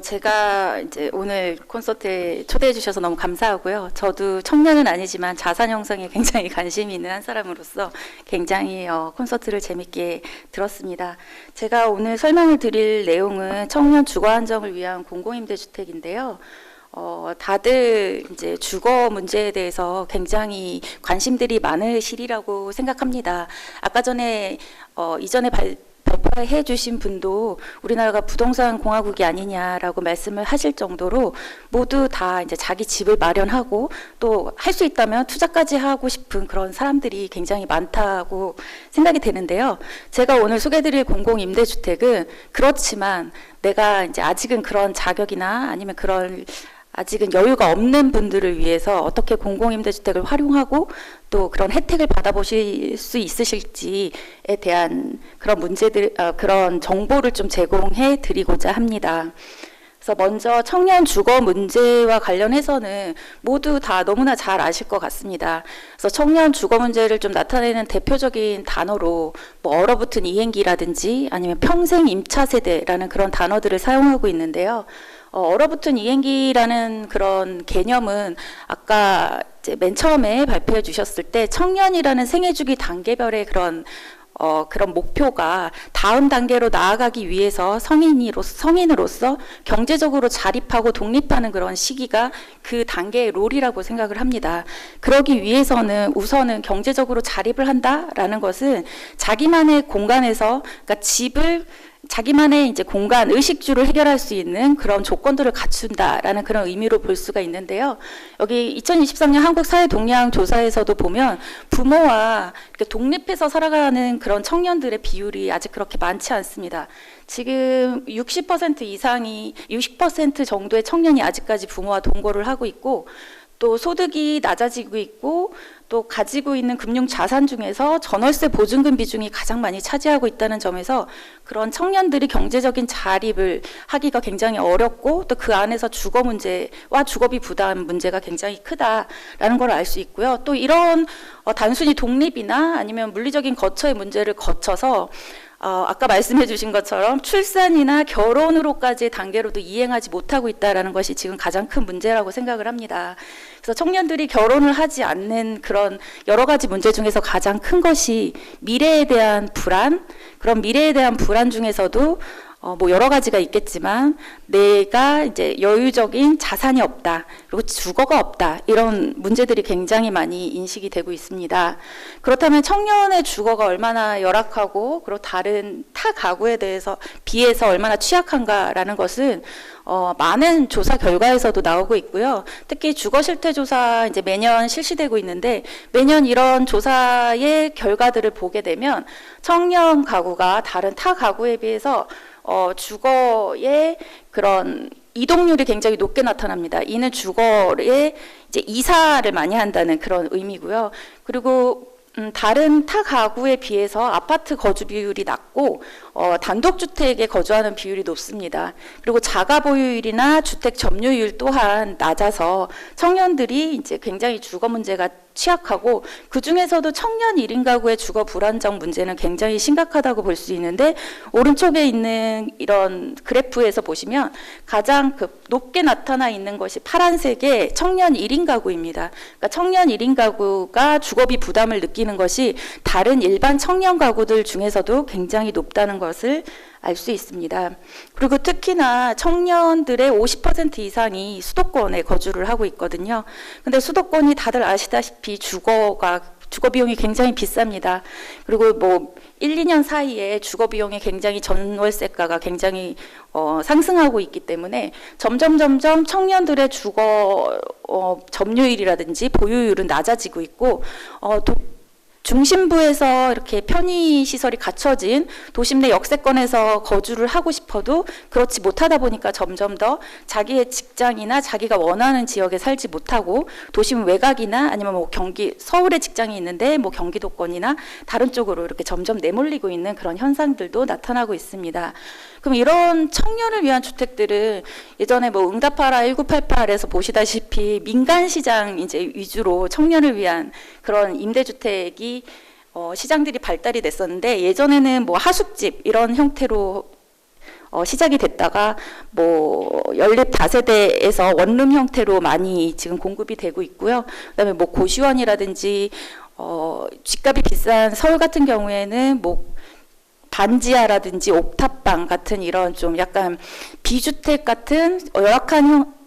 제가 이제 오늘 콘서트에 초대해 주셔서 너무 감사하고요. 저도 청년은 아니지만 자산 형성에 굉장히 관심이 있는 한 사람으로서 굉장히 콘서트를 재밌게 들었습니다. 제가 오늘 설명을 드릴 내용은 청년 주거 안정을 위한 공공임대주택인데요. 다들 이제 주거 문제에 대해서 굉장히 관심들이 많으시리라고 생각합니다. 아까 전에 이전에 발표해 주신 분도 우리나라가 부동산 공화국이 아니냐라고 말씀을 하실 정도로 모두 다 이제 자기 집을 마련하고 또 할 수 있다면 투자까지 하고 싶은 그런 사람들이 굉장히 많다고 생각이 되는데요. 제가 오늘 소개드릴 공공임대주택은 그렇지만 내가 이제 아직은 그런 자격이나 아니면 그런 아직은 여유가 없는 분들을 위해서 어떻게 공공임대주택을 활용하고 또 그런 혜택을 받아보실 수 있으실지에 대한 그런 그런 정보를 좀 제공해 드리고자 합니다. 그래서 먼저 청년 주거 문제와 관련해서는 모두 다 너무나 잘 아실 것 같습니다. 그래서 청년 주거 문제를 좀 나타내는 대표적인 단어로 뭐 얼어붙은 이행기라든지 아니면 평생 임차 세대라는 그런 단어들을 사용하고 있는데요. 얼어붙은 이행기라는 그런 개념은 아까 이제 맨 처음에 발표해 주셨을 때 청년이라는 생애주기 단계별의 그런 목표가 다음 단계로 나아가기 위해서 성인으로서 경제적으로 자립하고 독립하는 그런 시기가 그 단계의 롤이라고 생각을 합니다. 그러기 위해서는 우선은 경제적으로 자립을 한다라는 것은 자기만의 공간에서, 그러니까 집을 자기만의 이제 공간, 의식주를 해결할 수 있는 그런 조건들을 갖춘다라는 그런 의미로 볼 수가 있는데요. 여기 2023년 한국사회동향조사에서도 보면 부모와 이렇게 독립해서 살아가는 그런 청년들의 비율이 아직 그렇게 많지 않습니다. 지금 60% 정도의 청년이 아직까지 부모와 동거를 하고 있고 또 소득이 낮아지고 있고 또 가지고 있는 금융 자산 중에서 전월세 보증금 비중이 가장 많이 차지하고 있다는 점에서 그런 청년들이 경제적인 자립을 하기가 굉장히 어렵고 또 그 안에서 주거 문제와 주거비 부담 문제가 굉장히 크다라는 걸 알 수 있고요. 또 이런 단순히 독립이나 아니면 물리적인 거처의 문제를 거쳐서 아까 말씀해 주신 것처럼 출산이나 결혼으로까지의 단계로도 이행하지 못하고 있다는 것이 지금 가장 큰 문제라고 생각을 합니다. 그래서 청년들이 결혼을 하지 않는 그런 여러 가지 문제 중에서 가장 큰 것이 미래에 대한 불안, 그런 미래에 대한 불안 중에서도 뭐 여러 가지가 있겠지만 내가 이제 여유적인 자산이 없다, 그리고 주거가 없다, 이런 문제들이 굉장히 많이 인식이 되고 있습니다. 그렇다면 청년의 주거가 얼마나 열악하고 그리고 다른 타 가구에 대해서 비해서 얼마나 취약한가라는 것은 많은 조사 결과에서도 나오고 있고요. 특히 주거 실태 조사 이제 매년 실시되고 있는데 매년 이런 조사의 결과들을 보게 되면 청년 가구가 다른 타 가구에 비해서 주거의 그런 이동률이 굉장히 높게 나타납니다. 이는 주거에 이제 이사를 많이 한다는 그런 의미고요. 그리고 다른 타 가구에 비해서 아파트 거주 비율이 낮고 단독주택에 거주하는 비율이 높습니다. 그리고 자가 보유율이나 주택 점유율 또한 낮아서 청년들이 이제 굉장히 주거 문제가 취약하고 그 중에서도 청년 1인 가구의 주거 불안정 문제는 굉장히 심각하다고 볼 수 있는데 오른쪽에 있는 이런 그래프에서 보시면 가장 높게 나타나 있는 것이 파란색의 청년 1인 가구입니다. 그러니까 청년 1인 가구가 주거비 부담을 느끼는 것이 다른 일반 청년 가구들 중에서도 굉장히 높다는 것을 알 수 있습니다. 그리고 특히나 청년들의 50% 이상이 수도권에 거주를 하고 있거든요. 근데 수도권이 다들 아시다시피 주거 비용이 굉장히 비쌉니다. 그리고 뭐 1, 2년 사이에 주거 비용이 굉장히 전월세가가 굉장히 상승하고 있기 때문에 점점 청년들의 주거 점유율이라든지 보유율은 낮아지고 있고 중심부에서 이렇게 편의시설이 갖춰진 도심 내 역세권에서 거주를 하고 싶어도 그렇지 못하다 보니까 점점 더 자기의 직장이나 자기가 원하는 지역에 살지 못하고 도심 외곽이나 아니면 뭐 서울에 직장이 있는데 뭐 경기도권이나 다른 쪽으로 이렇게 점점 내몰리고 있는 그런 현상들도 나타나고 있습니다. 그럼 이런 청년을 위한 주택들은 예전에 뭐 응답하라 1988에서 보시다시피 민간 시장 이제 위주로 청년을 위한 그런 임대주택이 시장들이 발달이 됐었는데 예전에는 뭐 하숙집 이런 형태로 시작이 됐다가 뭐 연립 다세대에서 원룸 형태로 많이 지금 공급이 되고 있고요. 그다음에 뭐 고시원이라든지 집값이 비싼 서울 같은 경우에는 뭐 반지하라든지 옥탑방 같은 이런 좀 약간 비주택 같은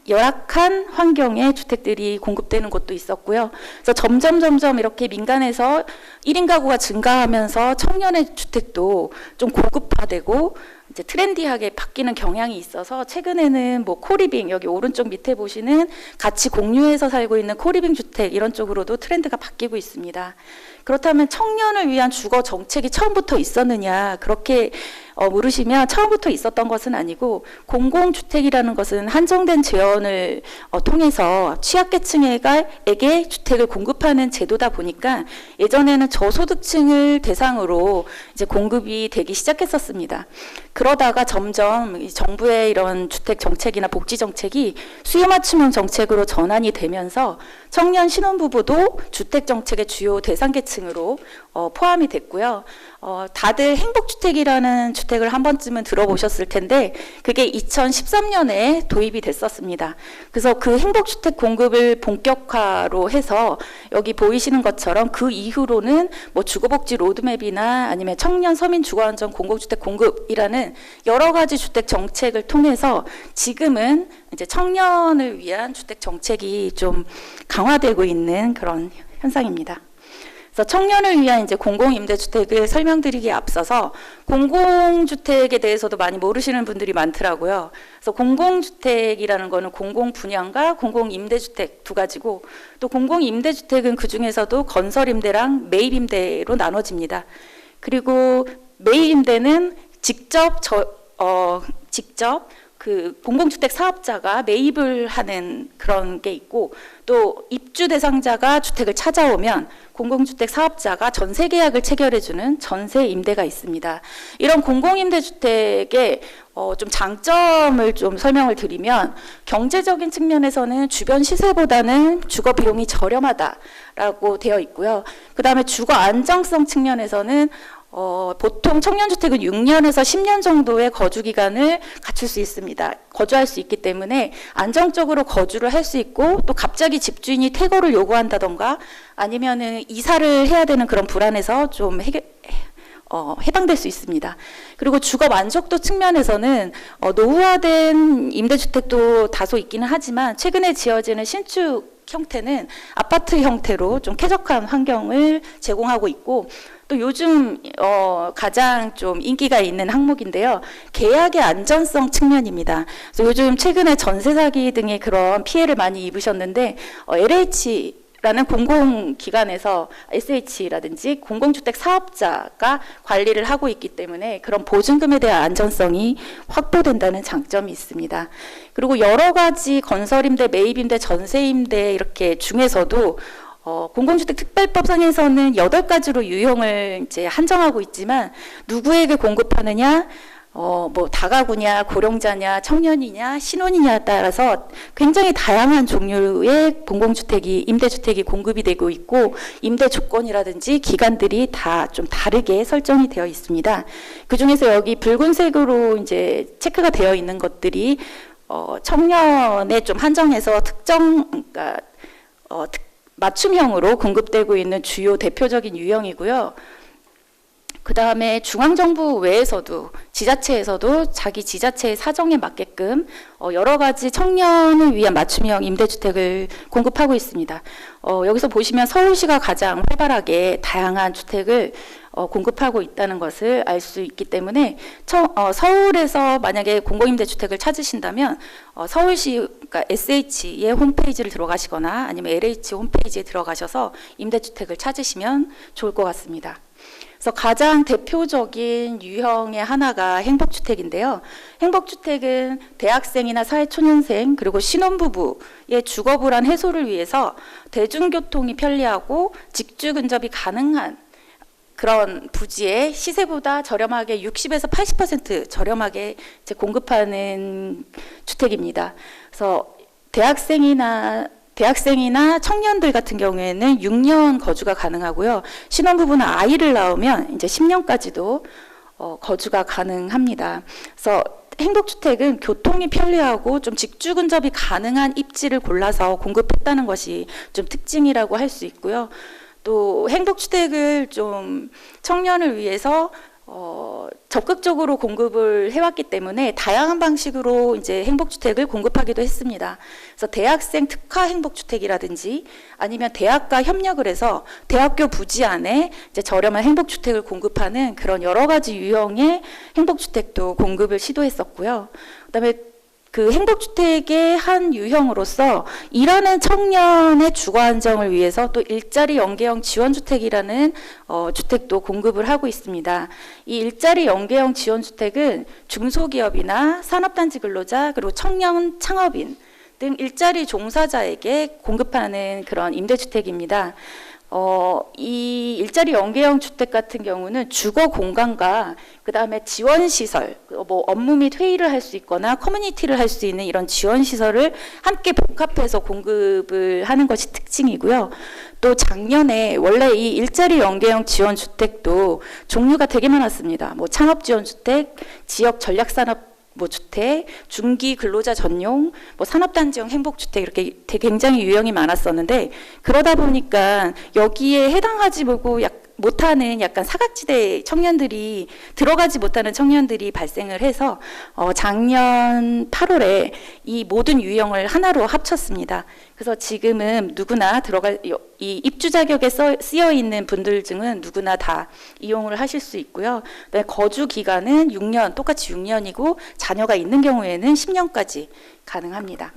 열악한 환경의 주택들이 공급되는 곳도 있었고요. 그래서 점점 이렇게 민간에서 1인 가구가 증가하면서 청년의 주택도 좀 고급화되고 이제 트렌디하게 바뀌는 경향이 있어서 최근에는 뭐 코리빙, 여기 오른쪽 밑에 보시는 같이 공유해서 살고 있는 코리빙 주택 이런 쪽으로도 트렌드가 바뀌고 있습니다. 그렇다면 청년을 위한 주거 정책이 처음부터 있었느냐 그렇게 물으시면 처음부터 있었던 것은 아니고 공공주택이라는 것은 한정된 재원을 통해서 취약계층에게 주택을 공급하는 제도다 보니까 예전에는 저소득층을 대상으로 이제 공급이 되기 시작했었습니다. 그러다가 점점 정부의 이런 주택 정책이나 복지 정책이 수요 맞춤형 정책으로 전환이 되면서 청년 신혼부부도 주택 정책의 주요 대상 계층으로 포함이 됐고요. 다들 행복주택이라는 주택을 한 번쯤은 들어보셨을 텐데 그게 2013년에 도입이 됐었습니다. 그래서 그 행복주택 공급을 본격화로 해서 여기 보이시는 것처럼 그 이후로는 뭐 주거복지 로드맵이나 아니면 청년 서민 주거안전 공공주택 공급이라는 여러 가지 주택 정책을 통해서 지금은 이제 청년을 위한 주택 정책이 좀 강화되고 있는 그런 현상입니다. 그래서 청년을 위한 이제 공공임대주택을 설명드리기에 앞서서 공공주택에 대해서도 많이 모르시는 분들이 많더라고요. 그래서 공공주택이라는 거는 공공분양과 공공임대주택 두 가지고 또 공공임대주택은 그 중에서도 건설임대랑 매입임대로 나눠집니다. 그리고 매입임대는 직접 그 공공주택 사업자가 매입을 하는 그런 게 있고 또 입주 대상자가 주택을 찾아오면 공공주택 사업자가 전세 계약을 체결해주는 전세 임대가 있습니다. 이런 공공임대주택의 좀 장점을 좀 설명을 드리면 경제적인 측면에서는 주변 시세보다는 주거 비용이 저렴하다라고 되어 있고요. 그 다음에 주거 안정성 측면에서는 보통 청년주택은 6년에서 10년 정도의 거주 기간을 갖출 수 있습니다. 거주할 수 있기 때문에 안정적으로 거주를 할 수 있고 또 갑자기 집주인이 퇴거를 요구한다던가 아니면은 이사를 해야 되는 그런 불안에서 좀 해방될 수 있습니다. 그리고 주거 만족도 측면에서는 노후화된 임대주택도 다소 있기는 하지만 최근에 지어지는 신축 형태는 아파트 형태로 좀 쾌적한 환경을 제공하고 있고 또 요즘 가장 좀 인기가 있는 항목인데요. 계약의 안전성 측면입니다. 그래서 요즘 최근에 전세 사기 등의 그런 피해를 많이 입으셨는데 LH라는 공공기관에서 SH라든지 공공주택 사업자가 관리를 하고 있기 때문에 그런 보증금에 대한 안전성이 확보된다는 장점이 있습니다. 그리고 여러 가지 건설임대, 매입임대, 전세임대 이렇게 중에서도 공공주택 특별법상에서는 8가지로 유형을 이제 한정하고 있지만 누구에게 공급하느냐, 뭐 다가구냐, 고령자냐, 청년이냐, 신혼이냐에 따라서 굉장히 다양한 종류의 공공주택이 임대주택이 공급이 되고 있고 임대 조건이라든지 기간들이 다 좀 다르게 설정이 되어 있습니다. 그 중에서 여기 붉은색으로 이제 체크가 되어 있는 것들이 청년에 좀 한정해서 그러니까 맞춤형으로 공급되고 있는 주요 대표적인 유형이고요. 그 다음에 중앙정부 외에서도 지자체에서도 자기 지자체의 사정에 맞게끔 여러 가지 청년을 위한 맞춤형 임대주택을 공급하고 있습니다. 여기서 보시면 서울시가 가장 활발하게 다양한 주택을 공급하고 있다는 것을 알 수 있기 때문에 서울에서 만약에 공공임대주택을 찾으신다면 서울시 그러니까 SH의 홈페이지를 들어가시거나 아니면 LH 홈페이지에 들어가셔서 임대주택을 찾으시면 좋을 것 같습니다. 그래서 가장 대표적인 유형의 하나가 행복주택인데요. 행복주택은 대학생이나 사회초년생 그리고 신혼부부의 주거불안 해소를 위해서 대중교통이 편리하고 직주 근접이 가능한 그런 부지에 시세보다 저렴하게 60에서 80% 저렴하게 이제 공급하는 주택입니다. 그래서 대학생이나 청년들 같은 경우에는 6년 거주가 가능하고요. 신혼부부는 아이를 낳으면 이제 10년까지도 거주가 가능합니다. 그래서 행복주택은 교통이 편리하고 좀 직주 근접이 가능한 입지를 골라서 공급했다는 것이 좀 특징이라고 할 수 있고요. 또 행복주택을 좀 청년을 위해서 적극적으로 공급을 해왔기 때문에 다양한 방식으로 이제 행복주택을 공급하기도 했습니다. 그래서 대학생 특화 행복주택이라든지 아니면 대학과 협력을 해서 대학교 부지 안에 이제 저렴한 행복주택을 공급하는 그런 여러 가지 유형의 행복주택도 공급을 시도했었고요. 그다음에 그 행복주택의 한 유형으로서 일하는 청년의 주거 안정을 위해서 또 일자리 연계형 지원주택이라는 주택도 공급을 하고 있습니다. 이 일자리 연계형 지원주택은 중소기업이나 산업단지 근로자 그리고 청년 창업인 등 일자리 종사자에게 공급하는 그런 임대주택입니다. 이 일자리 연계형 주택 같은 경우는 주거 공간과 그 다음에 지원 시설, 뭐 업무 및 회의를 할 수 있거나 커뮤니티를 할 수 있는 이런 지원 시설을 함께 복합해서 공급을 하는 것이 특징이고요. 또 작년에 원래 이 일자리 연계형 지원 주택도 종류가 되게 많았습니다. 뭐 창업 지원 주택, 지역 전략산업 뭐 주택, 중기 근로자 전용, 뭐 산업단지형 행복주택 이렇게 되게 굉장히 유형이 많았었는데 그러다 보니까 여기에 해당하지 못하는 약간 사각지대 청년들이 들어가지 못하는 청년들이 발생을 해서 작년 8월에 이 모든 유형을 하나로 합쳤습니다. 그래서 지금은 누구나 이 입주 자격에 쓰여 있는 분들 중은 누구나 다 이용을 하실 수 있고요. 거주 기간은 6년, 똑같이 6년이고 자녀가 있는 경우에는 10년까지 가능합니다.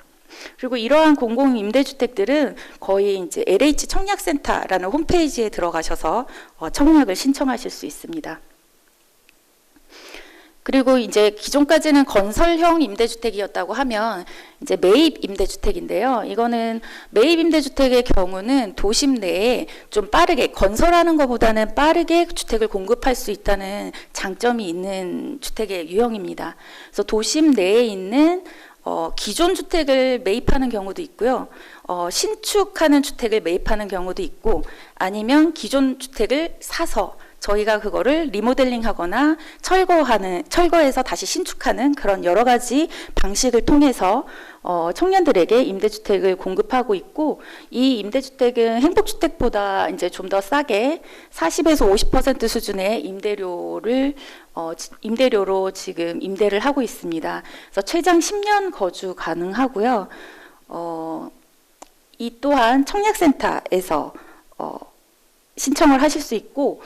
그리고 이러한 공공 임대주택들은 거의 이제 LH 청약센터라는 홈페이지에 들어가셔서 청약을 신청하실 수 있습니다. 그리고 이제 기존까지는 건설형 임대주택이었다고 하면 이제 매입 임대주택인데요. 이거는 매입 임대주택의 경우는 도심 내에 좀 빠르게 건설하는 것보다는 빠르게 주택을 공급할 수 있다는 장점이 있는 주택의 유형입니다. 그래서 도심 내에 있는 기존 주택을 매입하는 경우도 있고요. 신축하는 주택을 매입하는 경우도 있고 아니면 기존 주택을 사서 저희가 그거를 리모델링하거나 철거해서 다시 신축하는 그런 여러 가지 방식을 통해서 청년들에게 임대주택을 공급하고 있고 이 임대주택은 행복주택보다 이제 좀 더 싸게 40에서 50% 수준의 임대료로 지금 임대를 하고 있습니다. 그래서 최장 10년 거주 가능하고요. 이 또한 청약센터에서 신청을 하실 수 있고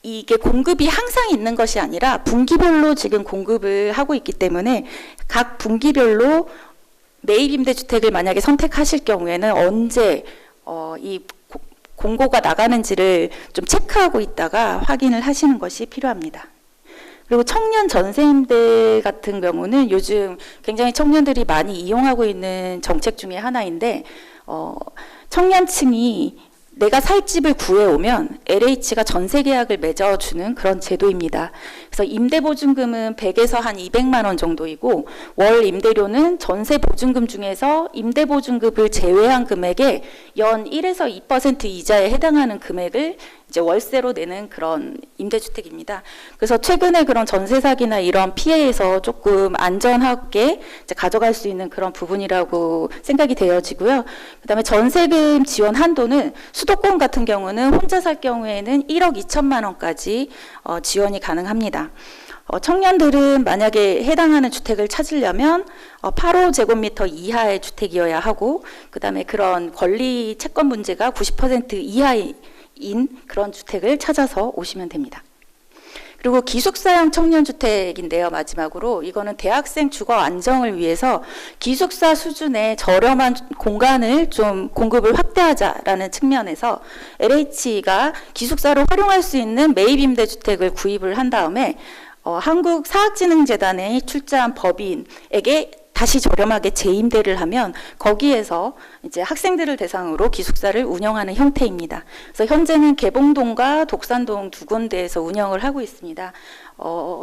이게 공급이 항상 있는 것이 아니라 분기별로 지금 공급을 하고 있기 때문에 각 분기별로 매입 임대주택을 만약에 선택하실 경우에는 언제 이 공고가 나가는지를 좀 체크하고 있다가 확인을 하시는 것이 필요합니다. 그리고 청년 전세임대 같은 경우는 요즘 굉장히 청년들이 많이 이용하고 있는 정책 중에 하나인데 청년층이 내가 살 집을 구해오면 LH가 전세 계약을 맺어주는 그런 제도입니다. 그래서 임대보증금은 100에서 한 200만 원 정도이고 월 임대료는 전세 보증금 중에서 임대보증금을 제외한 금액의 연 1에서 2% 이자에 해당하는 금액을 이제 월세로 내는 그런 임대주택입니다. 그래서 최근에 그런 전세 사기나 이런 피해에서 조금 안전하게 이제 가져갈 수 있는 그런 부분이라고 생각이 되어지고요. 그다음에 전세금 지원 한도는 수도권 같은 경우는 혼자 살 경우에는 1억 2천만 원까지 지원이 가능합니다. 청년들은 만약에 해당하는 주택을 찾으려면 8호제곱미터 이하의 주택이어야 하고 그다음에 그런 권리 채권 문제가 90% 이하인 그런 주택을 찾아서 오시면 됩니다. 그리고 기숙사형 청년주택인데요. 마지막으로 이거는 대학생 주거 안정을 위해서 기숙사 수준의 저렴한 공간을 좀 공급을 확대하자라는 측면에서 LH가 기숙사로 활용할 수 있는 매입 임대주택을 구입을 한 다음에 한국사학진흥재단에 출자한 법인에게 다시 저렴하게 재임대를 하면 거기에서 이제 학생들을 대상으로 기숙사를 운영하는 형태입니다. 그래서 현재는 개봉동과 독산동 두 군데에서 운영을 하고 있습니다.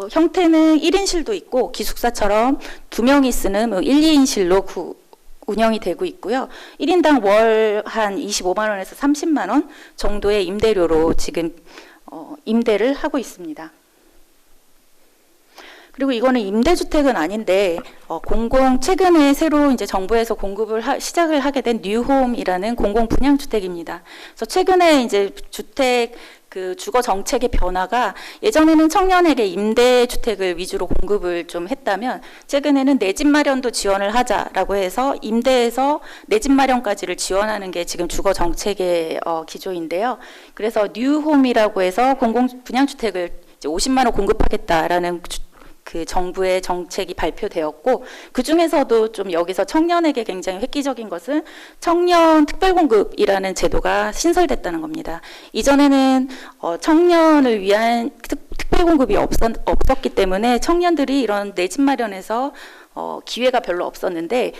형태는 1인실도 있고 기숙사처럼 2명이 쓰는 1, 2인실로 운영이 되고 있고요. 1인당 월 한 25만 원에서 30만 원 정도의 임대료로 지금 임대를 하고 있습니다. 그리고 이거는 임대주택은 아닌데 최근에 새로 이제 정부에서 공급을 시작을 하게 된 뉴홈이라는 공공 분양주택입니다. 그래서 최근에 이제 주택 그 주거 정책의 변화가 예전에는 청년에게 임대주택을 위주로 공급을 좀 했다면 최근에는 내 집 마련도 지원을 하자라고 해서 임대에서 내 집 마련까지를 지원하는 게 지금 주거 정책의 기조인데요. 그래서 뉴홈이라고 해서 공공 분양주택을 이제 50만 호 공급하겠다라는 그 정부의 정책이 발표되었고, 그 중에서도 좀 여기서 청년에게 굉장히 획기적인 것은 청년 특별공급이라는 제도가 신설됐다는 겁니다. 이전에는 청년을 위한 특별공급이 없었기 때문에 청년들이 이런 내 집 마련에서 기회가 별로 없었는데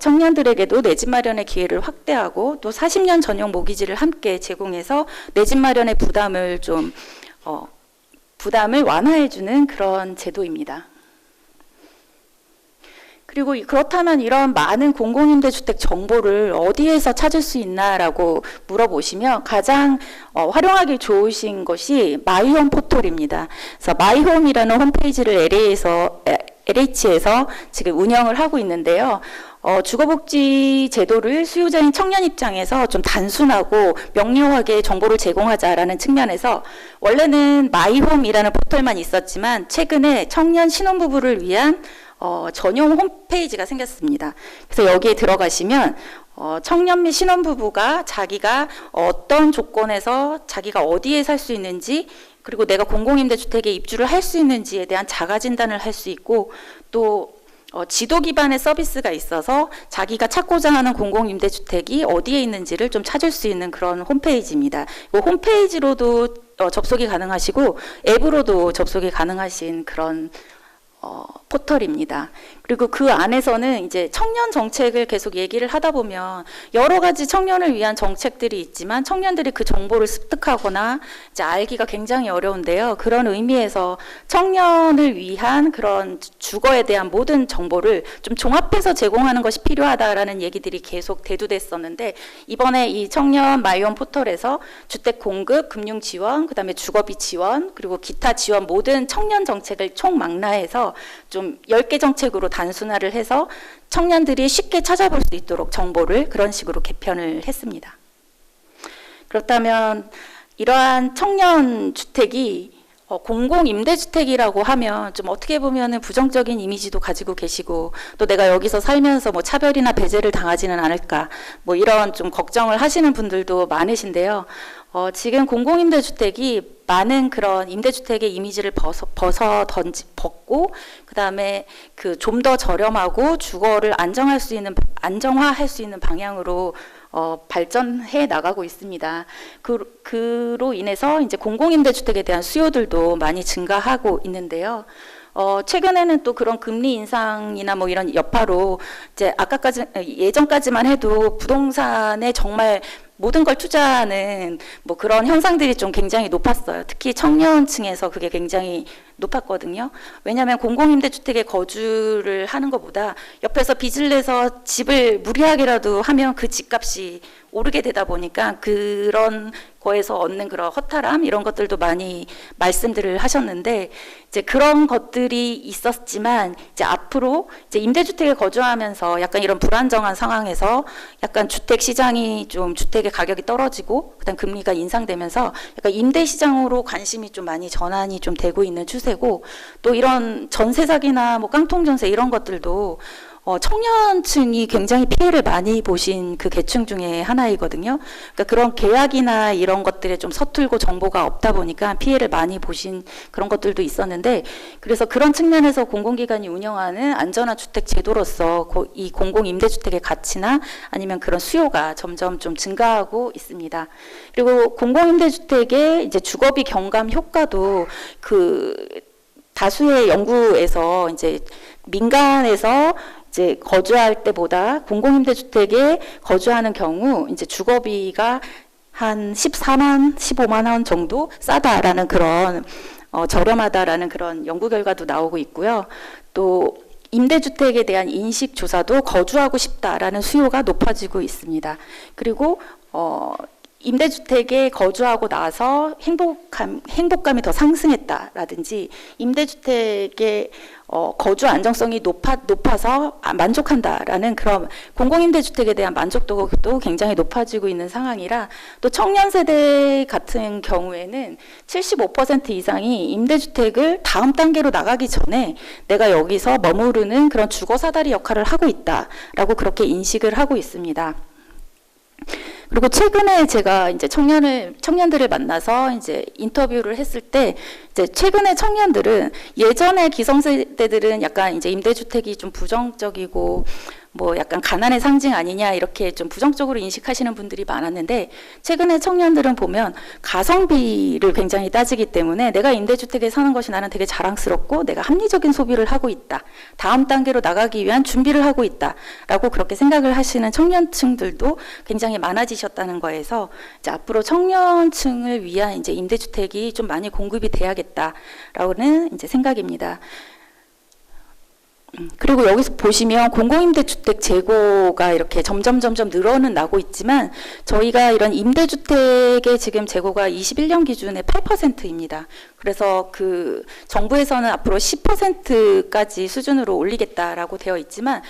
청년들에게도 내 집 마련의 기회를 확대하고 또 40년 전용 모기지를 함께 제공해서 내 집 마련의 부담을 완화해주는 그런 제도입니다. 그리고 그렇다면 이런 많은 공공임대주택 정보를 어디에서 찾을 수 있나라고 물어보시면 가장 활용하기 좋으신 것이 마이홈 포털입니다. 그래서 마이홈이라는 홈페이지를 LH에서 지금 운영을 하고 있는데요. 주거복지 제도를 수요자인 청년 입장에서 좀 단순하고 명료하게 정보를 제공하자라는 측면에서 원래는 마이홈이라는 포털만 있었지만 최근에 청년 신혼부부를 위한 전용 홈페이지가 생겼습니다. 그래서 여기에 들어가시면 청년 및 신혼부부가 자기가 어떤 조건에서 자기가 어디에 살 수 있는지, 그리고 내가 공공임대주택에 입주를 할 수 있는지에 대한 자가진단을 할 수 있고, 또 지도 기반의 서비스가 있어서 자기가 찾고자 하는 공공임대주택이 어디에 있는지를 좀 찾을 수 있는 그런 홈페이지입니다. 홈페이지로도 접속이 가능하시고 앱으로도 접속이 가능하신 그런 포털입니다. 그리고 그 안에서는 이제 청년 정책을 계속 얘기를 하다 보면 여러 가지 청년을 위한 정책들이 있지만 청년들이 그 정보를 습득하거나 이제 알기가 굉장히 어려운데요. 그런 의미에서 청년을 위한 그런 주거에 대한 모든 정보를 좀 종합해서 제공하는 것이 필요하다라는 얘기들이 계속 대두됐었는데, 이번에 이 청년 마이홈 포털에서 주택 공급, 금융 지원, 그다음에 주거비 지원, 그리고 기타 지원 모든 청년 정책을 총망라해서 좀 10개 정책으로 단순화를 해서 청년들이 쉽게 찾아볼 수 있도록 정보를 그런 식으로 개편을 했습니다. 그렇다면 이러한 청년 주택이 공공임대주택이라고 하면 좀 어떻게 보면은 부정적인 이미지도 가지고 계시고, 또 내가 여기서 살면서 뭐 차별이나 배제를 당하지는 않을까, 뭐 이런 좀 걱정을 하시는 분들도 많으신데요. 지금 공공임대주택이 많은 그런 임대주택의 이미지를 벗고, 그 다음에 그 좀 더 저렴하고 주거를 안정화할 수 있는 방향으로 발전해 나가고 있습니다. 그로 인해서 이제 공공임대주택에 대한 수요들도 많이 증가하고 있는데요. 최근에는 또 그런 금리 인상이나 뭐 이런 여파로 이제 예전까지만 해도 부동산에 정말 모든 걸 투자하는 뭐 그런 현상들이 좀 굉장히 높았어요. 특히 청년층에서 그게 굉장히 높았거든요. 왜냐하면 공공임대주택에 거주를 하는 것보다 옆에서 빚을 내서 집을 무리하게라도 하면 그 집값이 오르게 되다 보니까 그런 거에서 얻는 그런 허탈함 이런 것들도 많이 말씀들을 하셨는데, 이제 그런 것들이 있었지만 이제 앞으로 이제 임대주택에 거주하면서 약간 이런 불안정한 상황에서 약간 주택 시장이 좀 주택의 가격이 떨어지고 그다음 금리가 인상되면서 약간 임대 시장으로 관심이 좀 많이 전환이 좀 되고 있는 추세고, 또 이런 전세 사기나 뭐 깡통 전세 이런 것들도 청년층이 굉장히 피해를 많이 보신 그 계층 중에 하나이거든요. 그러니까 그런 계약이나 이런 것들에 좀 서툴고 정보가 없다 보니까 피해를 많이 보신 그런 것들도 있었는데, 그래서 그런 측면에서 공공기관이 운영하는 안전한 주택 제도로서 이 공공임대주택의 가치나 아니면 그런 수요가 점점 좀 증가하고 있습니다. 그리고 공공임대주택의 이제 주거비 경감 효과도 그 다수의 연구에서 이제 민간에서 이제 거주할 때보다 공공임대주택에 거주하는 경우 이제 주거비가 한 14만, 15만 원 정도 싸다라는 그런 저렴하다라는 그런 연구 결과도 나오고 있고요. 또 임대주택에 대한 인식 조사도 거주하고 싶다라는 수요가 높아지고 있습니다. 그리고 임대주택에 거주하고 나서 행복감이 더 상승했다라든지 임대주택의 거주 안정성이 높아서 만족한다라는 그런 공공임대주택에 대한 만족도도 굉장히 높아지고 있는 상황이라, 또 청년 세대 같은 경우에는 75% 이상이 임대주택을 다음 단계로 나가기 전에 내가 여기서 머무르는 그런 주거사다리 역할을 하고 있다라고 그렇게 인식을 하고 있습니다. 그리고 최근에 제가 이제 청년들을 만나서 이제 인터뷰를 했을 때, 이제 최근에 청년들은 예전에 기성세대들은 약간 이제 임대주택이 좀 부정적이고 뭐 약간 가난의 상징 아니냐 이렇게 좀 부정적으로 인식하시는 분들이 많았는데, 최근에 청년들은 보면 가성비를 굉장히 따지기 때문에 내가 임대주택에 사는 것이 나는 되게 자랑스럽고 내가 합리적인 소비를 하고 있다, 다음 단계로 나가기 위한 준비를 하고 있다 라고 그렇게 생각을 하시는 청년층들도 굉장히 많아지셨다는 거에서, 이제 앞으로 청년층을 위한 이제 임대주택이 좀 많이 공급이 돼야겠다라는 이제 생각입니다. 그리고 여기서 보시면 공공임대주택 재고가 이렇게 점점 늘어는 나고 있지만, 저희가 이런 임대주택의 지금 재고가 21년 기준에 8%입니다. 그래서 그 정부에서는 앞으로 10%까지 수준으로 올리겠다라고 되어 있지만,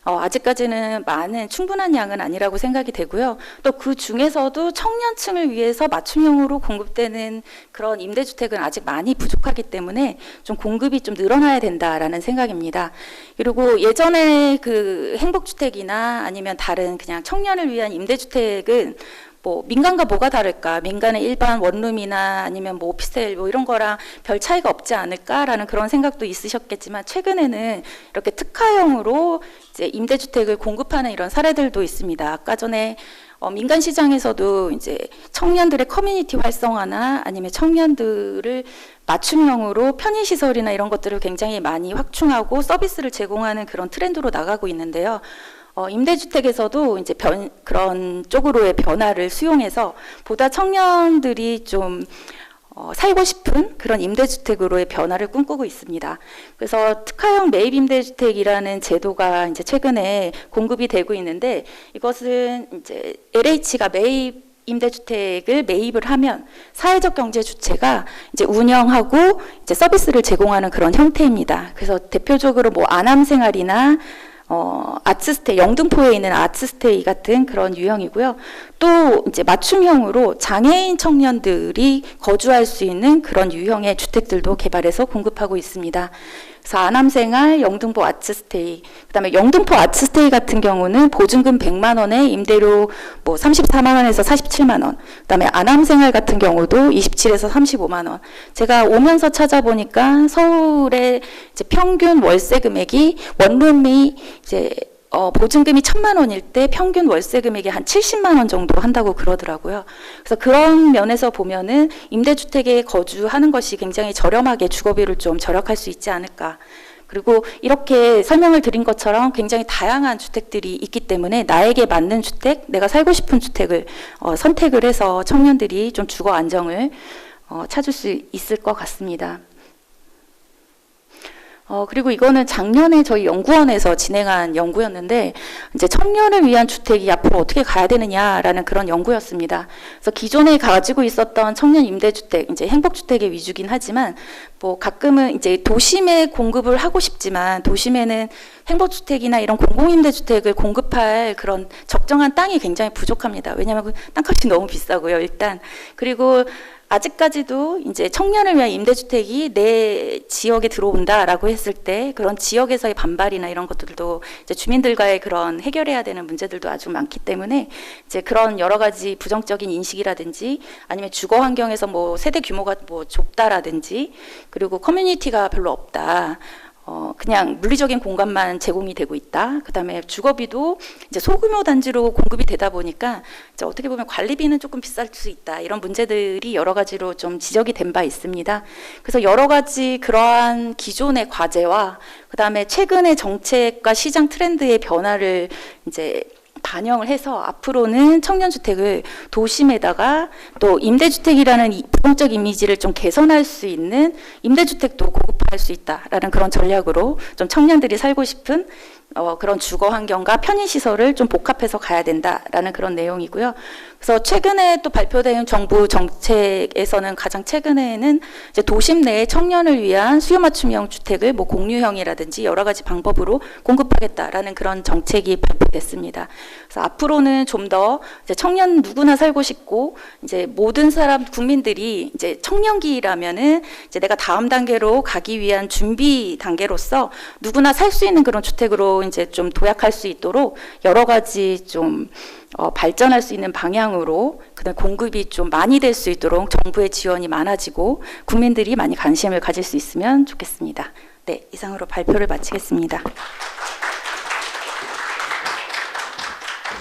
아직까지는 충분한 양은 아니라고 생각이 되고요. 또 그 중에서도 청년층을 위해서 맞춤형으로 공급되는 그런 임대주택은 아직 많이 부족하기 때문에 좀 공급이 좀 늘어나야 된다라는 생각입니다. 그리고 예전에 그 행복주택이나 아니면 다른 그냥 청년을 위한 임대주택은 뭐 민간과 뭐가 다를까? 민간의 일반 원룸이나 아니면 뭐 오피스텔 뭐 이런 거랑 별 차이가 없지 않을까라는 그런 생각도 있으셨겠지만, 최근에는 이렇게 특화형으로 이제 임대주택을 공급하는 이런 사례들도 있습니다. 아까 전에 민간 시장에서도 이제 청년들의 커뮤니티 활성화나 아니면 청년들을 맞춤형으로 편의시설이나 이런 것들을 굉장히 많이 확충하고 서비스를 제공하는 그런 트렌드로 나가고 있는데요. 임대주택에서도 이제 그런 쪽으로의 변화를 수용해서 보다 청년들이 좀 살고 싶은 그런 임대주택으로의 변화를 꿈꾸고 있습니다. 그래서 특화형 매입 임대주택이라는 제도가 이제 최근에 공급이 되고 있는데, 이것은 이제 LH가 임대주택을 매입을 하면 사회적 경제 주체가 이제 운영하고 이제 서비스를 제공하는 그런 형태입니다. 그래서 대표적으로 뭐 아남생활이나 아츠스테이, 영등포에 있는 아츠스테이 같은 그런 유형이고요. 또 이제 맞춤형으로 장애인 청년들이 거주할 수 있는 그런 유형의 주택들도 개발해서 공급하고 있습니다. 그래서 아남생활, 영등포 아츠스테이, 그다음에 영등포 아츠스테이 같은 경우는 보증금 100만 원에 임대료 뭐 34만 원에서 47만 원. 그다음에 아남생활 같은 경우도 27에서 35만 원. 제가 오면서 찾아보니까 서울의 이제 평균 월세 금액이 원룸이 이제 보증금이 1,000만 원일 때 평균 월세 금액이 한 70만 원 정도 한다고 그러더라고요. 그래서 그런 면에서 보면은 임대주택에 거주하는 것이 굉장히 저렴하게 주거비를 좀 절약할 수 있지 않을까. 그리고 이렇게 설명을 드린 것처럼 굉장히 다양한 주택들이 있기 때문에 나에게 맞는 주택, 내가 살고 싶은 주택을 선택을 해서 청년들이 좀 주거 안정을 찾을 수 있을 것 같습니다. 그리고 이거는 작년에 저희 연구원에서 진행한 연구였는데, 이제 청년을 위한 주택이 앞으로 어떻게 가야 되느냐라는 그런 연구였습니다. 그래서 기존에 가지고 있었던 청년 임대주택, 이제 행복주택의 위주긴 하지만, 뭐 가끔은 이제 도심에 공급을 하고 싶지만, 도심에는 행복주택이나 이런 공공임대주택을 공급할 그런 적정한 땅이 굉장히 부족합니다. 왜냐하면 그 땅값이 너무 비싸고요, 일단. 그리고 아직까지도 이제 청년을 위한 임대주택이 내 지역에 들어온다라고 했을 때 그런 지역에서의 반발이나 이런 것들도 이제 주민들과의 그런 해결해야 되는 문제들도 아주 많기 때문에, 이제 그런 여러 가지 부정적인 인식이라든지 아니면 주거 환경에서 뭐 세대 규모가 뭐 좁다라든지, 그리고 커뮤니티가 별로 없다. 그냥 물리적인 공간만 제공이 되고 있다. 그다음에 주거비도 이제 소규모 단지로 공급이 되다 보니까 이제 어떻게 보면 관리비는 조금 비쌀 수 있다. 이런 문제들이 여러 가지로 좀 지적이 된 바 있습니다. 그래서 여러 가지 그러한 기존의 과제와 그다음에 최근의 정책과 시장 트렌드의 변화를 이제 반영을 해서 앞으로는 청년주택을 도심에다가 또 임대주택이라는 부정적 이미지를 좀 개선할 수 있는 임대주택도 공급할 수 있다라는 그런 전략으로 좀 청년들이 살고 싶은 그런 주거 환경과 편의 시설을 좀 복합해서 가야 된다라는 그런 내용이고요. 그래서 최근에 또 발표된 정부 정책에서는 가장 최근에는 이제 도심 내에 청년을 위한 수요 맞춤형 주택을 뭐 공유형이라든지 여러 가지 방법으로 공급하겠다라는 그런 정책이 발표됐습니다. 그래서 앞으로는 좀 더 청년 누구나 살고 싶고 이제 모든 사람 국민들이 이제 청년기라면은 이제 내가 다음 단계로 가기 위한 준비 단계로서 누구나 살 수 있는 그런 주택으로 이제 좀 도약할 수 있도록 여러 가지 좀 발전할 수 있는 방향으로 그다음 공급이 좀 많이 될 수 있도록 정부의 지원이 많아지고 국민들이 많이 관심을 가질 수 있으면 좋겠습니다. 네, 이상으로 발표를 마치겠습니다.